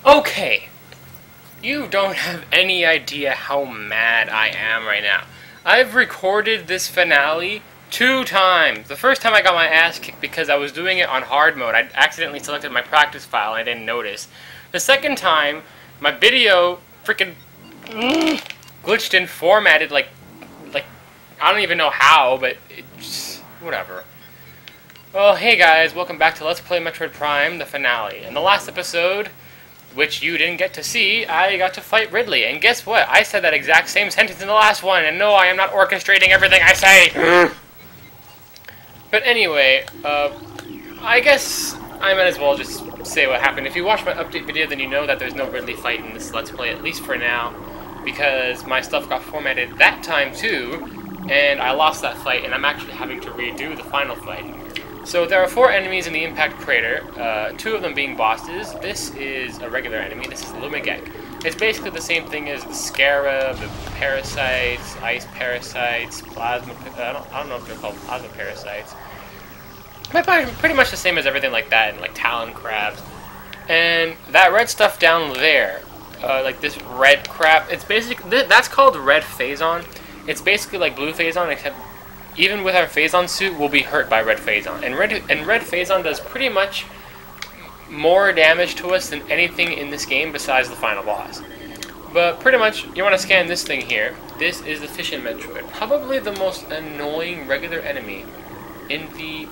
Okay, you don't have any idea how mad I am right now. I've recorded this finale 2 times. The first time I got my ass kicked because I was doing it on hard mode. I accidentally selected my practice file and I didn't notice. The second time, my video freaking glitched and formatted like I don't even know how, but it just, whatever. Well, hey guys, welcome back to Let's Play Metroid Prime, the finale. In the last episode, which you didn't get to see, I got to fight Ridley. And guess what? I said that exact same sentence in the last one, and no, I am not orchestrating everything I say! But anyway, I guess I might as well just say what happened. If you watched my update video, then you know that there's no Ridley fight in this Let's Play, at least for now, because my stuff got formatted that time too, and I lost that fight, and I'm actually having to redo the final fight. So there are 4 enemies in the impact crater, 2 of them being bosses. This is a regular enemy, this is Lumigek. It's basically the same thing as the Scarab, the parasites, ice parasites, plasma, I don't know if they're called plasma parasites. Pretty much the same as everything like that, and like talon crabs. And that red stuff down there, like this red crap, it's basically, that's called red phazon. It's basically like blue phazon, except even with our phazon suit, we'll be hurt by red phazon. And red phazon does pretty much more damage to us than anything in this game besides the final boss. But pretty much, you want to scan this thing here. This is the Fission Metroid. Probably the most annoying regular enemy in the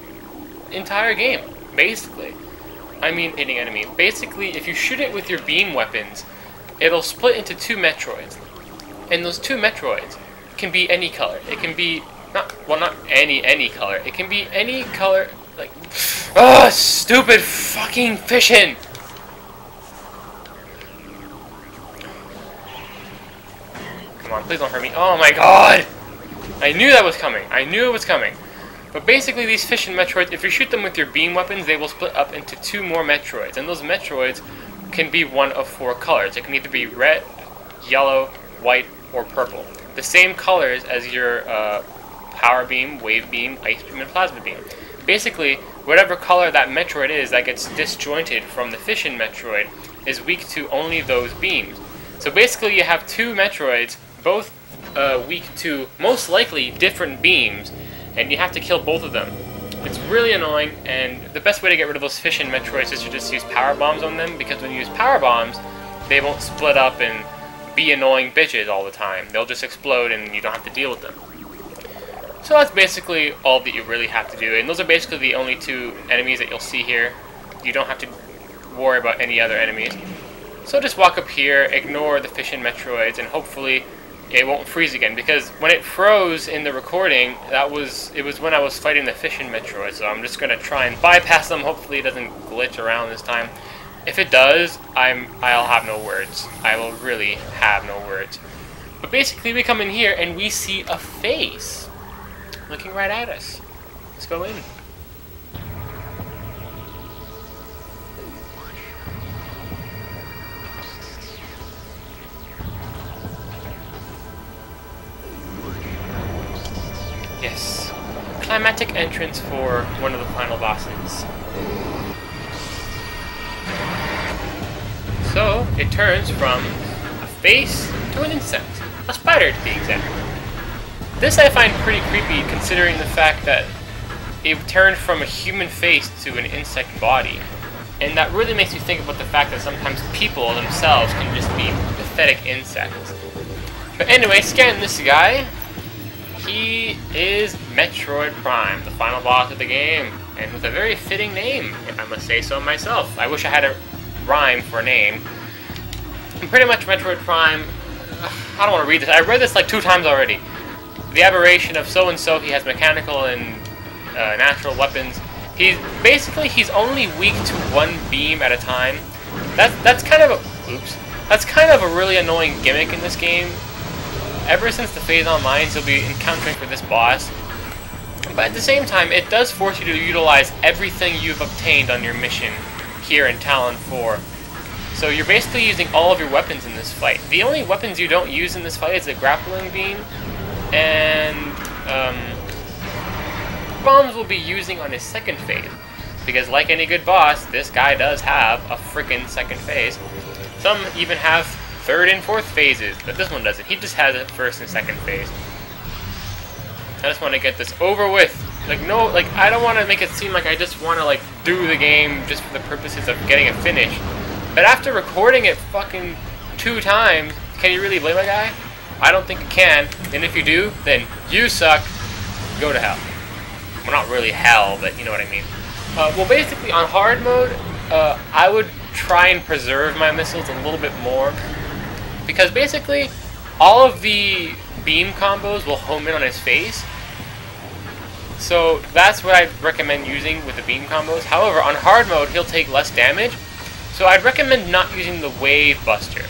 entire game, basically. I mean, hitting enemy. Basically, if you shoot it with your beam weapons, it'll split into 2 Metroids. And those 2 Metroids can be any color. It can be not any color. It can be any color, like, oh, stupid fucking Fission! Come on, please don't hurt me. Oh my god! I knew that was coming. I knew it was coming. But basically, these Fission Metroids, if you shoot them with your beam weapons, they will split up into 2 more Metroids. And those Metroids can be one of 4 colors. It can either be red, yellow, white, or purple. The same colors as your power beam, wave beam, ice beam, and plasma beam. Basically, whatever color that Metroid is that gets disjointed from the Fission Metroid is weak to only those beams. So basically, you have 2 Metroids, both weak to most likely different beams, and you have to kill both of them. It's really annoying, and the best way to get rid of those Fission Metroids is to just use power bombs on them, because when you use power bombs, they won't split up and be annoying bitches all the time. They'll just explode and you don't have to deal with them. So that's basically all that you really have to do, and those are basically the only 2 enemies that you'll see here. You don't have to worry about any other enemies. So just walk up here, ignore the Fission Metroids, and hopefully it won't freeze again, because when it froze in the recording, it was when I was fighting the Fission Metroid, so I'm just going to try and bypass them. Hopefully it doesn't glitch around this time. If it does, I'll have no words. I will really have no words. But basically we come in here and we see a face looking right at us. Let's go in. Yes. Climatic entrance for one of the final bosses. So, it turns from a face to an insect. A spider, to be exact. This I find pretty creepy, considering the fact that it turned from a human face to an insect body. And that really makes you think about the fact that sometimes people themselves can just be pathetic insects. But anyway, scan this guy. He is Metroid Prime, the final boss of the game, and with a very fitting name, if I must say so myself. I wish I had a rhyme for a name. And pretty much Metroid Prime, I don't want to read this. I read this like 2 times already. The aberration of so-and-so, he has mechanical and natural weapons. He's only weak to 1 beam at a time. That's kind of a really annoying gimmick in this game. Ever since the Phazon Mines you'll be encountering for this boss. But at the same time, it does force you to utilize everything you've obtained on your mission here in Talon 4. So you're basically using all of your weapons in this fight. The only weapons you don't use in this fight is the grappling beam and bombs will be using on his second phase. Because like any good boss, this guy does have a frickin' second phase. Some even have third and fourth phases, but this one doesn't. He just has a first and second phase. I just want to get this over with. Like, no, like, I don't want to make it seem like I just want to, like, do the game just for the purposes of getting it finished. But after recording it fucking 2 times, can you really blame a guy? I don't think you can. And if you do, then you suck. Go to hell. Well, not really hell, but you know what I mean. Well, basically, on hard mode, I would try and preserve my missiles a little bit more. Because basically, all of the beam combos will home in on his face. So that's what I'd recommend using with the beam combos. However, on hard mode, he'll take less damage. So I'd recommend not using the Wave Buster.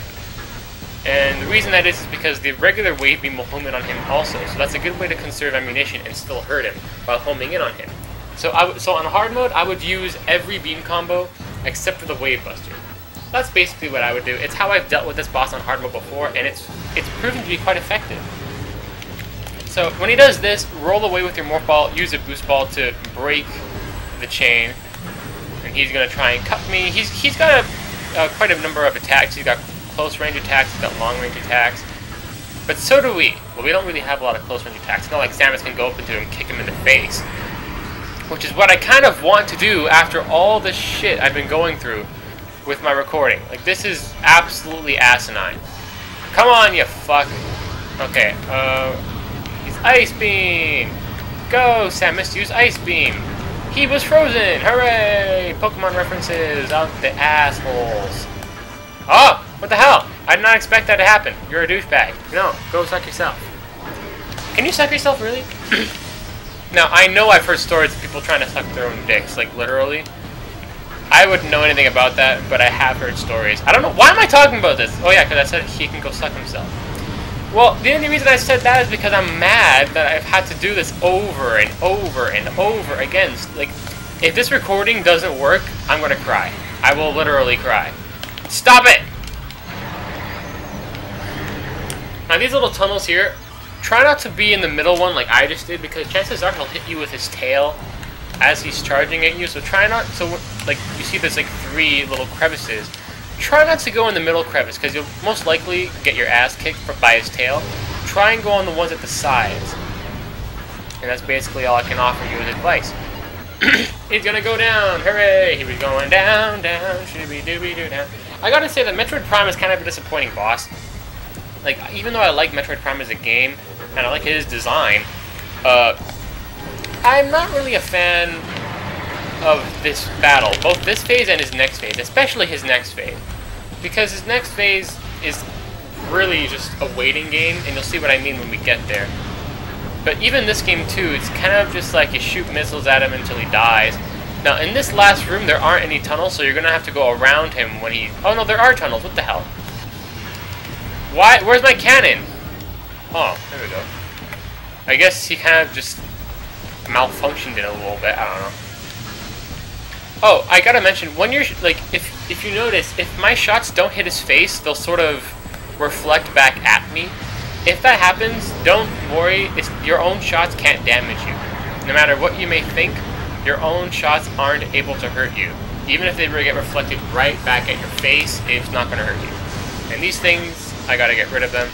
And the reason that is because the regular Wave Beam will home in on him also. So that's a good way to conserve ammunition and still hurt him while homing in on him. So on hard mode, I would use every beam combo except for the Wave Buster. That's basically what I would do. It's how I've dealt with this boss on hard mode before, and it's proven to be quite effective. So when he does this, roll away with your morph ball, use a boost ball to break the chain, and he's gonna try and cut me. He's got quite a number of attacks. He's got close range attacks, he's got long range attacks, but so do we. Well, we don't really have a lot of close range attacks. It's not like Samus can go up into him and kick him in the face, which is what I kind of want to do after all this shit I've been going through with my recording. Like, this is absolutely asinine. Come on, you fuck. Okay, he's Ice Beam. Go, Samus, use Ice Beam. He was frozen. Hooray! Pokemon references out the assholes. Oh, what the hell? I did not expect that to happen. You're a douchebag. No, go suck yourself. Can you suck yourself, really? Now, I know I've heard stories of people trying to suck their own dicks, like, literally. I wouldn't know anything about that, but I have heard stories. I don't know. Why am I talking about this? Oh, yeah, because I said he can go suck himself. Well, the only reason I said that is because I'm mad that I've had to do this over and over and over again. Like, if this recording doesn't work, I'm going to cry. I will literally cry. Stop it! Now, these little tunnels here, try not to be in the middle one like I just did, because chances are he'll hit you with his tail as he's charging at you. So try not, so like you see there's like 3 little crevices. Try not to go in the middle crevice, because you'll most likely get your ass kicked by his tail. Try and go on the ones at the sides. And that's basically all I can offer you as advice. He's gonna go down, hooray! He was going down, down, shooby-dooby-doo down. I gotta say that Metroid Prime is kind of a disappointing boss. Like, even though I like Metroid Prime as a game, and I like his design, I'm not really a fan of this battle, both this phase and his next phase, especially his next phase. Because his next phase is really just a waiting game, and you'll see what I mean when we get there. But even this game too, it's kind of just like you shoot missiles at him until he dies. Now, in this last room, there aren't any tunnels, so you're gonna have to go around him when he... Oh no, there are tunnels, what the hell? Why? Where's my cannon? Oh, there we go. I guess he kind of just malfunctioned it a little bit, I don't know. Oh, I gotta mention, when you're, like, if you notice, if my shots don't hit his face, they'll sort of reflect back at me. If that happens, don't worry, your own shots can't damage you. No matter what you may think, your own shots aren't able to hurt you. Even if they get reflected right back at your face, it's not gonna hurt you. And these things, I gotta get rid of them.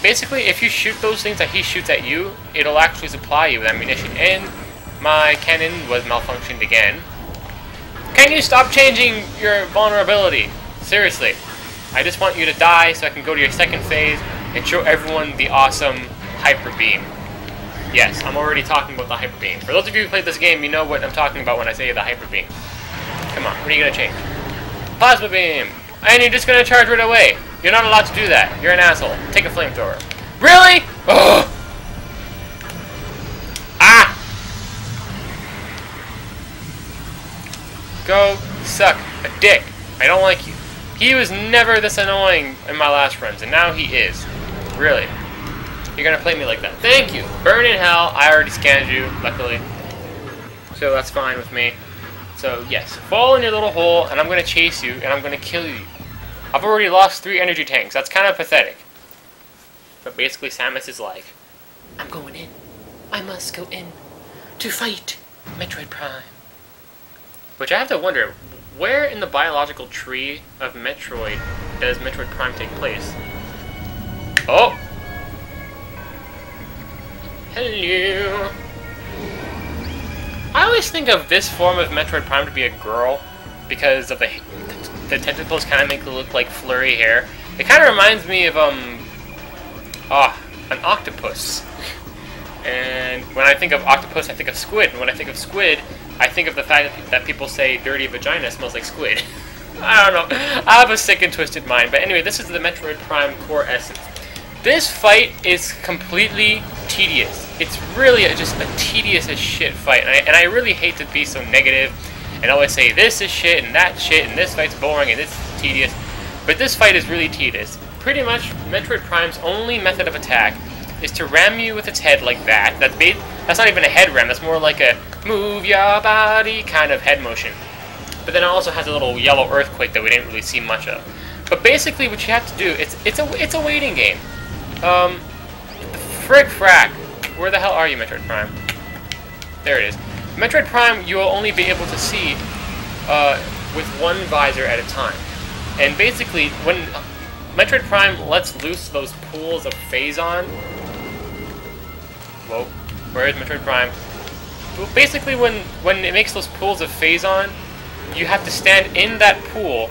Basically, if you shoot those things that he shoots at you, it'll actually supply you with ammunition. And my cannon was malfunctioned again. Can you stop changing your vulnerability? Seriously. I just want you to die so I can go to your second phase and show everyone the awesome Hyper Beam. Yes, I'm already talking about the Hyper Beam. For those of you who played this game, you know what I'm talking about when I say the Hyper Beam. Come on, what are you gonna change? Plasma Beam! And you're just gonna charge right away. You're not allowed to do that. You're an asshole. Take a flamethrower. Really? Ugh! Ah! Go suck a dick. I don't like you. He was never this annoying in my last runs, and now he is. Really. You're gonna play me like that. Thank you. Burn in hell. I already scanned you, luckily. So that's fine with me. So, yes. Fall in your little hole, and I'm gonna chase you, and I'm gonna kill you. I've already lost 3 energy tanks. That's kind of pathetic. But basically, Samus is like, I'm going in. I must go in to fight Metroid Prime. Which I have to wonder, where in the biological tree of Metroid does Metroid Prime take place? Oh! Hello! I always think of this form of Metroid Prime to be a girl because of the tentacles kind of make it look like flurry hair. It kind of reminds me of an octopus. And when I think of octopus, I think of squid. And when I think of squid, I think of the fact that people say dirty vagina smells like squid. I don't know. I have a sick and twisted mind. But anyway, this is the Metroid Prime core essence. This fight is completely tedious. It's really just a tedious as shit fight. And I really hate to be so negative and always say this is shit and that shit and this fight's boring and this is tedious. But this fight is really tedious. Pretty much, Metroid Prime's only method of attack is to ram you with its head like that. That's not even a head ram. That's more like a move your body kind of head motion. But then it also has a little yellow earthquake that we didn't really see much of. But basically, what you have to do, it's a waiting game. Frick frack. Where the hell are you, Metroid Prime? There it is. Metroid Prime, you will only be able to see with one visor at a time. And basically, when Metroid Prime lets loose those pools of Phazon... Whoa. Where is Metroid Prime? Well, basically, when it makes those pools of Phazon, you have to stand in that pool,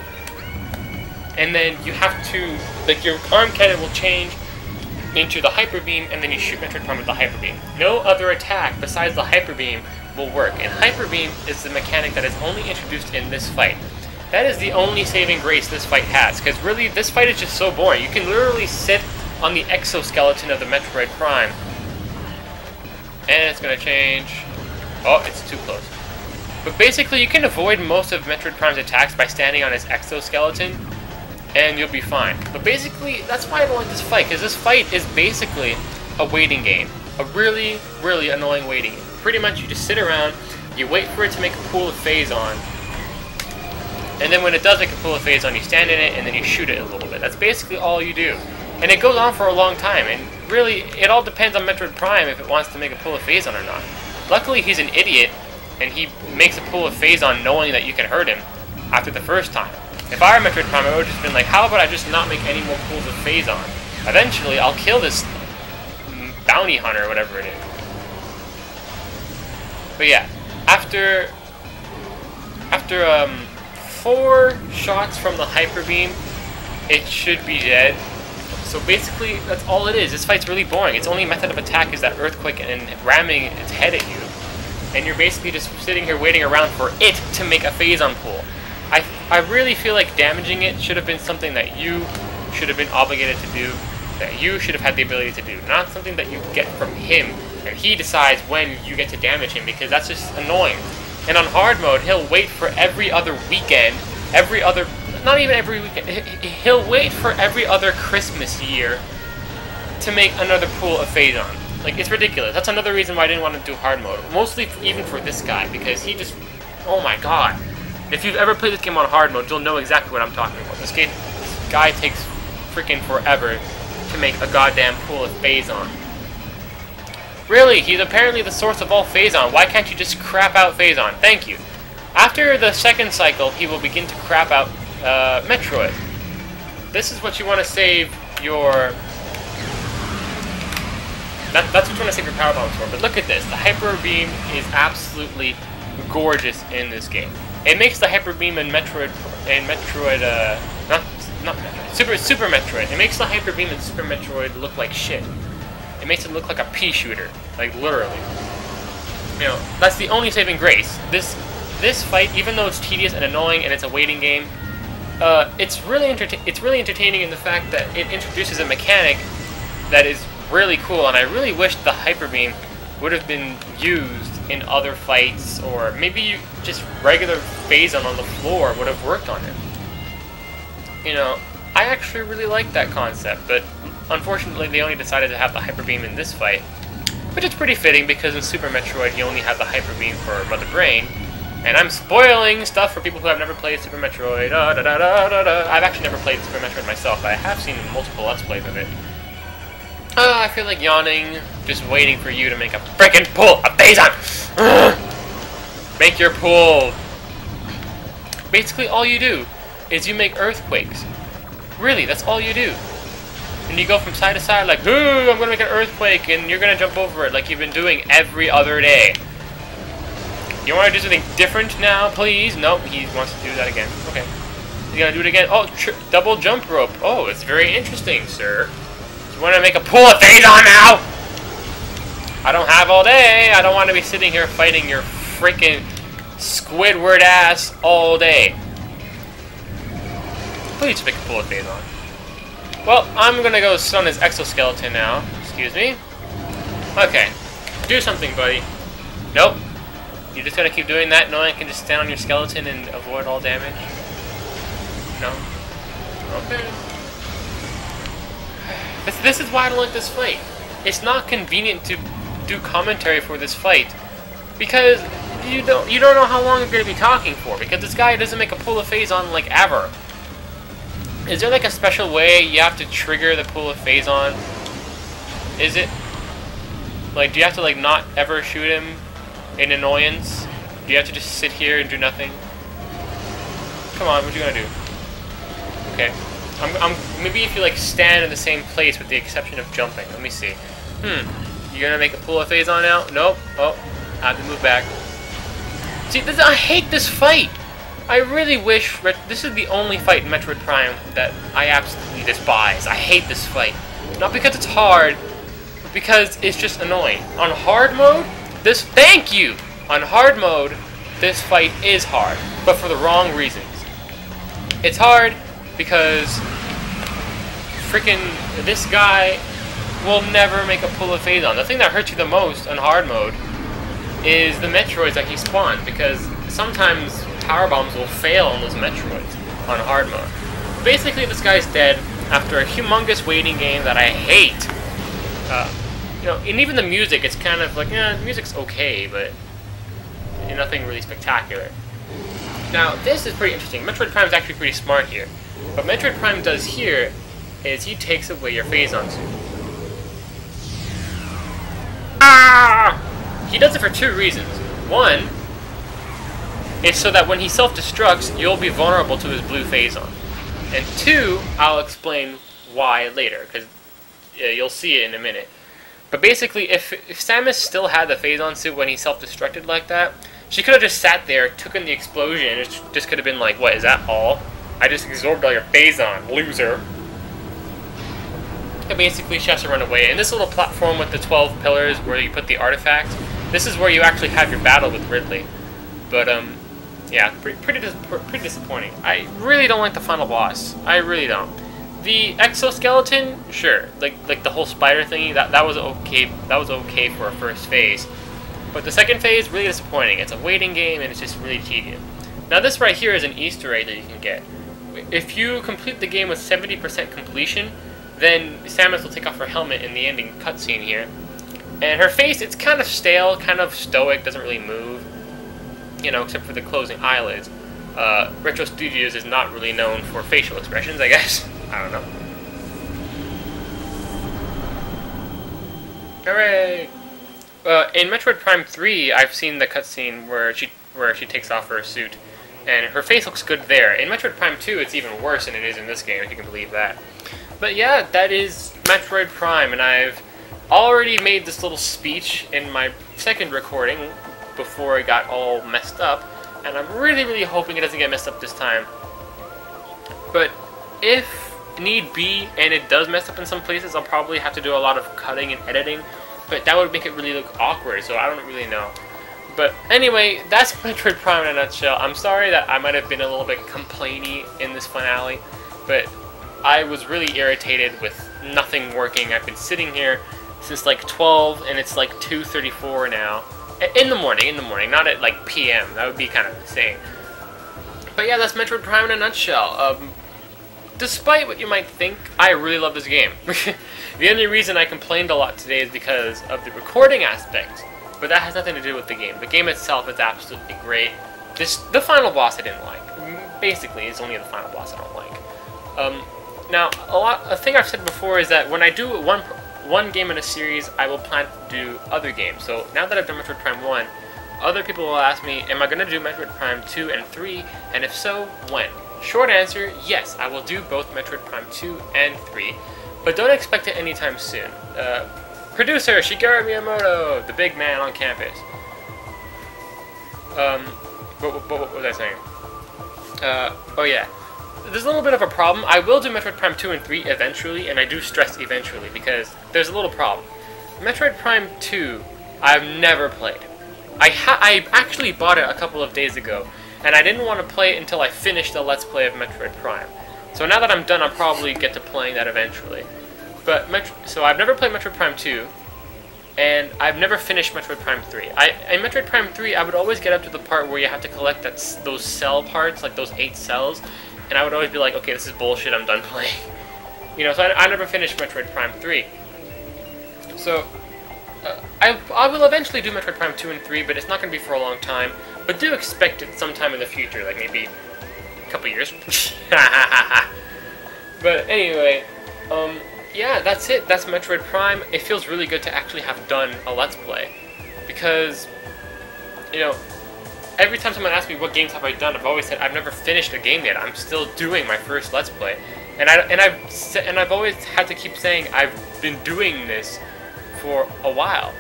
and then you have to... Like, your arm cannon will change into the Hyper Beam, and then you shoot Metroid Prime with the Hyper Beam. No other attack besides the Hyper Beam will work, and Hyper Beam is the mechanic that is only introduced in this fight. That is the only saving grace this fight has, because really, this fight is just so boring. You can literally sit on the exoskeleton of the Metroid Prime, and it's gonna change. Oh, it's too close. But basically, you can avoid most of Metroid Prime's attacks by standing on his exoskeleton, and you'll be fine. But basically, that's why I don't like this fight, because this fight is basically a waiting game. A really, really annoying waiting game. Pretty much, you just sit around, you wait for it to make a pool of Phazon, and then when it does make a pool of Phazon, you stand in it, and then you shoot it a little bit. That's basically all you do. And it goes on for a long time, and really, it all depends on Metroid Prime if it wants to make a pool of Phazon or not. Luckily, he's an idiot, and he makes a pool of Phazon knowing that you can hurt him after the first time. If I were Metroid Prime, I would have just been like, how about I just not make any more pools of Phazon? Eventually, I'll kill this bounty hunter, or whatever it is. But yeah, after 4 shots from the Hyper Beam, it should be dead. So basically, that's all it is. This fight's really boring. Its only method of attack is that earthquake and ramming its head at you. And you're basically just sitting here waiting around for it to make a Phazon pool. I really feel like damaging it should have been something that you should have been obligated to do, that you should have had the ability to do, not something that you get from him, and he decides when you get to damage him, because that's just annoying. And on hard mode, he'll wait for every other weekend, not even every weekend, he'll wait for every other Christmas year to make another pool of Phazon. Like, it's ridiculous. That's another reason why I didn't want to do hard mode. Mostly even for this guy, because he just... Oh my god. If you've ever played this game on hard mode, you'll know exactly what I'm talking about. This guy takes freaking forever to make a goddamn pool of Phazon. Really, he's apparently the source of all Phazon. Why can't you just crap out Phazon? Thank you. After the second cycle, he will begin to crap out Metroid. This is what you want to save your... That's what you want to save your power bombs for. But look at this. The Hyper Beam is absolutely gorgeous in this game. It makes the Hyper Beam in Super Metroid. It makes the Hyper Beam in Super Metroid look like shit. It makes it look like a pea shooter, like literally. You know, that's the only saving grace. This fight, even though it's tedious and annoying and it's a waiting game, it's really entertaining in the fact that it introduces a mechanic that is really cool, and I really wish the Hyper Beam would have been used in other fights, or maybe just regular Phazon on the floor would have worked on it. You know, I actually really like that concept, but unfortunately they only decided to have the Hyper Beam in this fight, which is pretty fitting because in Super Metroid you only have the Hyper Beam for Mother Brain, and I'm spoiling stuff for people who have never played Super Metroid. I've actually never played Super Metroid myself, but I have seen multiple Let's Plays of it. I feel like yawning, just waiting for you to make a frickin' pool of Phazon! Make your pool! Basically, all you do is you make earthquakes. Really, that's all you do. And you go from side to side like, ooh, I'm gonna make an earthquake, and you're gonna jump over it like you've been doing every other day. You want to do something different now, please? Nope, he wants to do that again. Okay. You gotta do it again. Oh, double jump rope. Oh, it's very interesting, sir. You want to make a pull of Phazon now? I don't have all day. I don't want to be sitting here fighting your freaking Squidward ass all day. Please make a pull of Phazon. Well, I'm gonna go stun his exoskeleton now. Excuse me. Okay. Do something, buddy. Nope. You're just gonna keep doing that, knowing I can just stand on your skeleton and avoid all damage? No? Okay. This is why I don't like this fight. It's not convenient to do commentary for this fight because you don't know how long you're gonna be talking for, because this guy doesn't make a pull of Phazon like ever. Is there like a special way you have to trigger the pull of Phazon? Is it? Like, do you have to like not ever shoot him in annoyance? Do you have to just sit here and do nothing? Come on, what you gonna do? Okay. Maybe if you like stand in the same place with the exception of jumping. Let me see. You gonna make a pull of Phazon now? Nope. Oh, I have to move back. See, I hate this fight. I really wish this is the only fight in Metroid Prime that I absolutely despise. I hate this fight. Not because it's hard, but because it's just annoying. On hard mode, thank you! On hard mode, this fight is hard, but for the wrong reasons. It's hard because freaking this guy will never make a pull of Phazon. The thing that hurts you the most on hard mode is the Metroids that he spawned, because sometimes power bombs will fail on those Metroids on hard mode. Basically, this guy's dead after a humongous waiting game that I hate. You know, and even the music, it's kind of like, the music's okay, but nothing really spectacular. Now, this is pretty interesting. Metroid Prime is actually pretty smart here. What Metroid Prime does here is he takes away your Phazon suit. Ah! He does it for two reasons. One, it's so that when he self-destructs, you'll be vulnerable to his blue Phazon. And two, I'll explain why later, because you'll see it in a minute. But basically, if Samus still had the Phazon suit when he self-destructed like that, she could have just sat there, took in the explosion, and it just could have been like, what, is that all? I just absorbed all your Phazon, loser. And basically, she has to run away. And this little platform with the 12 pillars where you put the artifacts, this is where you actually have your battle with Ridley. But, yeah, pretty disappointing. I really don't like the final boss. I really don't. The exoskeleton, sure, like the whole spider thingy, that was okay. That was okay for a first phase. But the second phase, really disappointing. It's a waiting game and it's just really tedious. Now this right here is an Easter egg that you can get. If you complete the game with 70% completion, then Samus will take off her helmet in the ending cutscene here. And her face, it's kind of stale, kind of stoic, doesn't really move. You know, except for the closing eyelids. Retro Studios is not really known for facial expressions, I guess. I don't know. Hooray! In Metroid Prime 3, I've seen the cutscene where she takes off her suit, and her face looks good there. In Metroid Prime 2, it's even worse than it is in this game, if you can believe that. But yeah, that is Metroid Prime, and I've already made this little speech in my second recording before it got all messed up, and I'm really, really hoping it doesn't get messed up this time. But if need be, and it does mess up in some places, I'll probably have to do a lot of cutting and editing, but that would make it really look awkward, so I don't really know. But anyway, that's Metroid Prime in a nutshell. I'm sorry that I might have been a little bit complainy in this finale, but I was really irritated with nothing working. I've been sitting here since like 12, and it's like 2:34 now. In the morning, not at like PM. That would be kind of insane. But yeah, that's Metroid Prime in a nutshell. Despite what you might think, I really love this game. The only reason I complained a lot today is because of the recording aspect, but that has nothing to do with the game. The game itself is absolutely great. The final boss I didn't like. Basically, it's only the final boss I don't like. Now, a thing I've said before is that when I do one game in a series, I will plan to do other games. So now that I've done Metroid Prime 1, Other people will ask me, am I going to do Metroid Prime 2 and 3, and if so, when? Short answer, yes, I will do both Metroid Prime 2 and 3, but don't expect it anytime soon. Producer Shigeru Miyamoto, the big man on campus. What was I saying? Oh yeah. There's a little bit of a problem. I will do Metroid Prime 2 and 3 eventually, and I do stress eventually, because there's a little problem. Metroid Prime 2, I've never played. I actually bought it a couple of days ago, and I didn't want to play it until I finished the Let's Play of Metroid Prime. So now that I'm done, I'll probably get to playing that eventually. But so I've never played Metroid Prime 2, and I've never finished Metroid Prime 3. In Metroid Prime 3, I would always get up to the part where you have to collect those cell parts, like those 8 cells, and I would always be like, okay, this is bullshit, I'm done playing. You know, so I never finished Metroid Prime 3. So, I will eventually do Metroid Prime 2 and 3, but it's not going to be for a long time. But do expect it sometime in the future, like maybe a couple years. But anyway, yeah, that's it. That's Metroid Prime. It feels really good to actually have done a Let's Play. Because, you know, every time someone asks me what games have I done, I've always said I've never finished a game yet. I'm still doing my first Let's Play. And I've always had to keep saying I've been doing this for a while.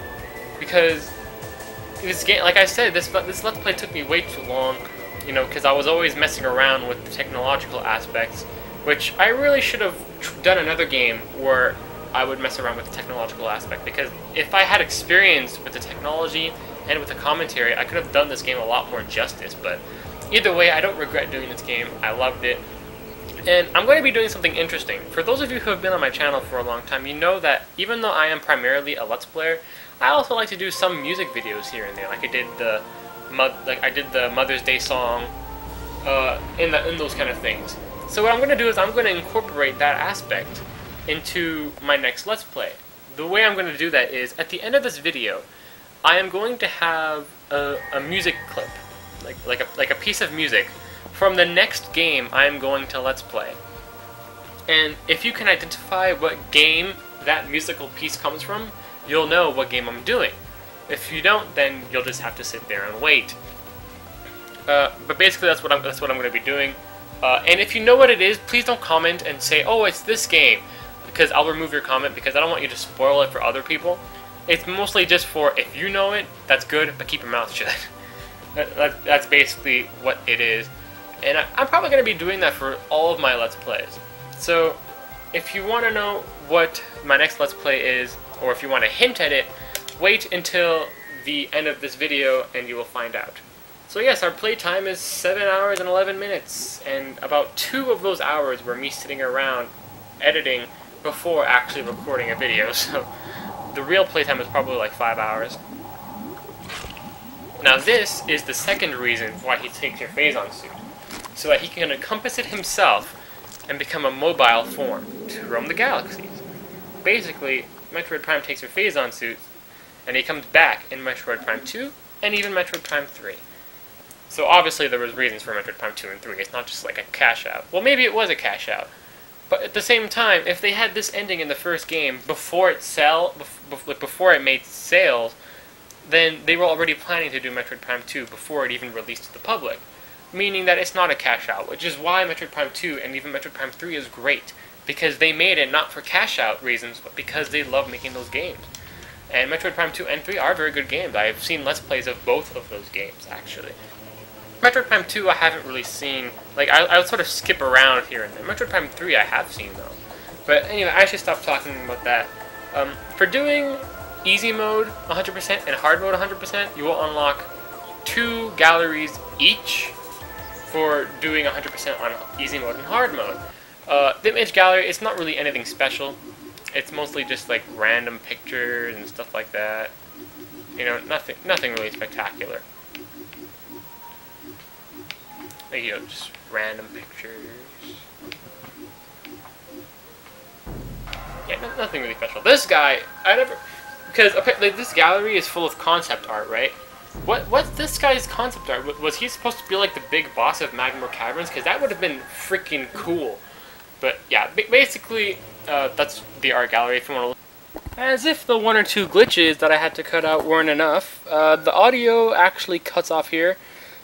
Because this game, like I said, this Let's Play took me way too long, you know, because I was always messing around with the technological aspects, which I really should have done another game where I would mess around with the technological aspect, because if I had experience with the technology and with the commentary, I could have done this game a lot more justice. But either way, I don't regret doing this game. I loved it. And I'm going to be doing something interesting. For those of you who have been on my channel for a long time, you know that even though I am primarily a Let's Player, I also like to do some music videos here and there. Like I did the Mother's Day song, in those kind of things. So what I'm going to do is I'm going to incorporate that aspect into my next Let's Play. The way I'm going to do that is, at the end of this video, I am going to have a music clip, like a piece of music from the next game I'm going to Let's Play. And if you can identify what game that musical piece comes from, you'll know what game I'm doing. If you don't, then you'll just have to sit there and wait. But basically, that's what I'm going to be doing. And if you know what it is, please don't comment and say, "Oh, it's this game," because I'll remove your comment, because I don't want you to spoil it for other people. It's mostly just for, if you know it, that's good, but keep your mouth shut. That's basically what it is. And I'm probably going to be doing that for all of my Let's Plays. So, if you want to know what my next Let's Play is, or if you want to hint at it, wait until the end of this video and you will find out. So yes, our playtime is 7 hours and 11 minutes, and about 2 of those hours were me sitting around editing before actually recording a video, so the real playtime is probably like 5 hours. Now this is the second reason why he takes your Phazon suit, so that he can encompass it himself and become a mobile form to roam the galaxies. Basically, Metroid Prime takes your Phazon suit, and he comes back in Metroid Prime 2 and even Metroid Prime 3. So obviously there was reasons for Metroid Prime 2 and 3. It's not just like a cash out. Well, maybe it was a cash out. But at the same time, if they had this ending in the first game before it made sales, then they were already planning to do Metroid Prime 2 before it even released to the public. Meaning that it's not a cash out, which is why Metroid Prime 2 and even Metroid Prime 3 is great. Because they made it not for cash out reasons, but because they love making those games. And Metroid Prime 2 and 3 are very good games. I have seen Let's Plays of both of those games, actually. Metroid Prime 2 I haven't really seen. Like, I'll sort of skip around here and there. Metroid Prime 3 I have seen, though. But anyway, I should stop talking about that. For doing easy mode 100% and hard mode 100%, you will unlock 2 galleries each for doing 100% on easy mode and hard mode. The image gallery, it's not really anything special. It's mostly just like random pictures and stuff like that. You know, nothing really spectacular. Like, you know, just random pictures. Yeah, nothing really special. This guy, because apparently this gallery is full of concept art, right? What's this guy's concept art? Was he supposed to be like the big boss of Magmore Caverns? Because that would have been freaking cool. But yeah, basically, that's the art gallery if you want to look. As if the one or two glitches that I had to cut out weren't enough, the audio actually cuts off here.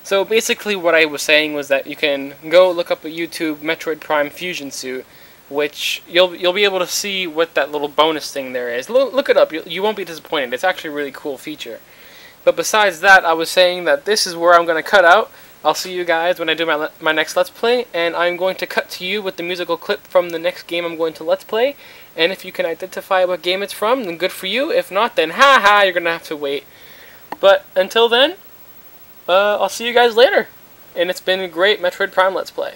So basically what I was saying was that you can go look up a YouTube Metroid Prime Fusion Suit, which you'll be able to see what that little bonus thing there is. Look it up, you won't be disappointed. It's actually a really cool feature. But besides that, I was saying that this is where I'm going to cut out. I'll see you guys when I do my next Let's Play, and I'm going to cut to you with the musical clip from the next game I'm going to Let's Play. And if you can identify what game it's from, then good for you. If not, then haha, you're going to have to wait. But until then, I'll see you guys later. And it's been a great Metroid Prime Let's Play.